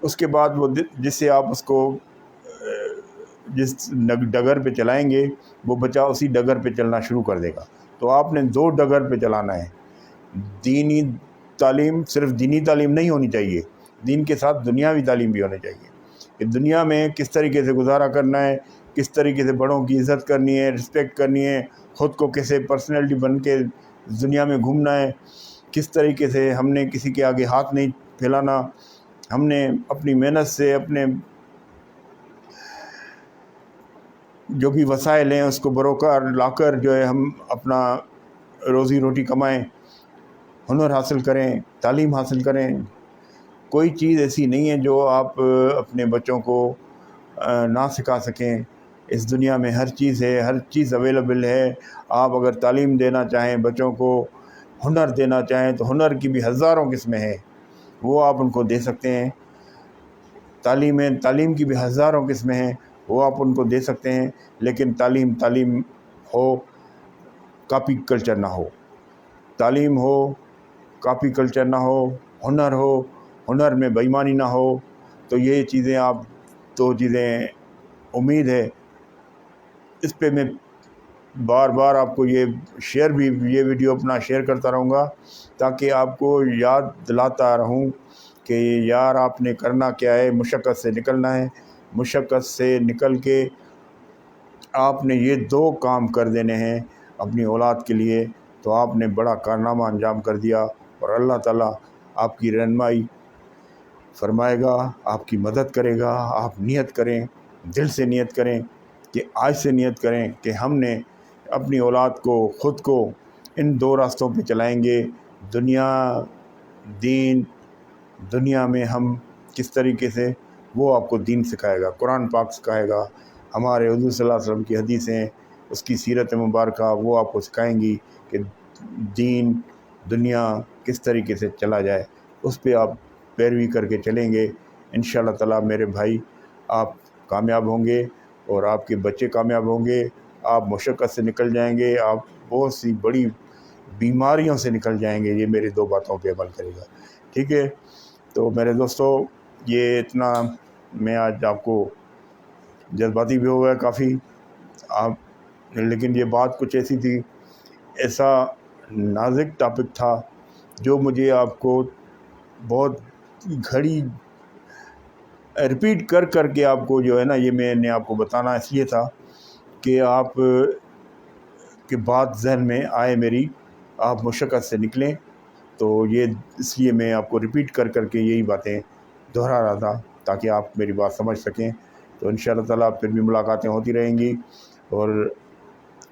اس کے بعد وہ جس سے آپ اس کو جس ڈگر پہ چلائیں گے وہ بچہ اسی ڈگر پہ چلنا شروع کر دے گا۔ تو آپ نے دو ڈگر پہ چلانا ہے۔ دینی تعلیم صرف دینی تعلیم نہیں ہونی چاہیے، دین کے ساتھ دنیاوی تعلیم بھی ہونی چاہیے، کہ دنیا میں کس طریقے سے گزارا کرنا ہے، کس طریقے سے بڑوں کی عزت کرنی ہے، رسپیکٹ کرنی ہے، خود کو کیسے پرسنالٹی بن کے دنیا میں گھومنا ہے، کس طریقے سے ہم نے کسی کے آگے ہاتھ نہیں پھیلانا، ہم نے اپنی محنت سے اپنے جو بھی وسائل ہیں اس کو بروکار لا کر جو ہے ہم اپنا روزی روٹی کمائیں، ہنر حاصل کریں، تعلیم حاصل کریں۔ کوئی چیز ایسی نہیں ہے جو آپ اپنے بچوں کو نہ سکھا سکیں، اس دنیا میں ہر چیز ہے، ہر چیز اویلیبل ہے۔ آپ اگر تعلیم دینا چاہیں بچوں کو، ہنر دینا چاہیں تو ہنر کی بھی ہزاروں قسمیں ہیں، وہ آپ ان کو دے سکتے ہیں۔ تعلیم کی بھی ہزاروں قسمیں ہیں، وہ آپ ان کو دے سکتے ہیں، لیکن تعلیم ہو، کاپی کلچر نہ ہو، تعلیم ہو، کاپی کلچر نہ ہو، ہنر میں بے ایمانی نہ ہو، تو یہ چیزیں آپ دو چیزیں امید ہے۔ اس پہ میں بار بار آپ کو یہ ویڈیو اپنا شیئر کرتا رہوں گا تاکہ آپ کو یاد دلاتا رہوں کہ یار آپ نے کرنا کیا ہے، مشقت سے نکلنا ہے، مشقت سے نکل کے آپ نے یہ دو کام کر دینے ہیں اپنی اولاد کے لیے، تو آپ نے بڑا کارنامہ انجام کر دیا، اور اللہ تعالیٰ آپ کی رہنمائی فرمائے گا، آپ کی مدد کرے گا۔ آپ نیت کریں، دل سے نیت کریں، کہ آج سے نیت کریں کہ ہم نے اپنی اولاد کو، خود کو ان دو راستوں پہ چلائیں گے۔ دنیا میں ہم کس طریقے سے، وہ آپ کو دین سکھائے گا، قرآن پاک سکھائے گا، ہمارے حضور صلی اللہ علیہ وسلم کی حدیثیں، اس کی سیرت مبارکہ وہ آپ کو سکھائیں گی کہ دنیا کس طریقے سے چلا جائے، اس پہ آپ پیروی کر کے چلیں گے، انشاءاللہ تعالیٰ میرے بھائی آپ کامیاب ہوں گے، اور آپ کے بچے کامیاب ہوں گے، آپ مشقت سے نکل جائیں گے، آپ بہت سی بڑی بیماریوں سے نکل جائیں گے، یہ میری دو باتوں پہ عمل کرے گا، ٹھیک ہے؟ تو میرے دوستو، یہ اتنا میں آج آپ کو جذباتی بھی ہو گیا کافی، لیکن یہ بات کچھ ایسی تھی، ایسا نازک ٹاپک تھا جو مجھے آپ کو بہت گھڑی ریپیٹ کر کے آپ کو جو ہے نا، یہ میں نے آپ کو بتانا اس لیے تھا کہ آپ کے بات ذہن میں آئے میری، آپ مشقت سے نکلیں، تو یہ اس لیے میں آپ کو ریپیٹ کر کے یہی باتیں دہرا رہا تھا تاکہ آپ میری بات سمجھ سکیں۔ تو انشاءاللہ تعالیٰ پھر بھی ملاقاتیں ہوتی رہیں گی، اور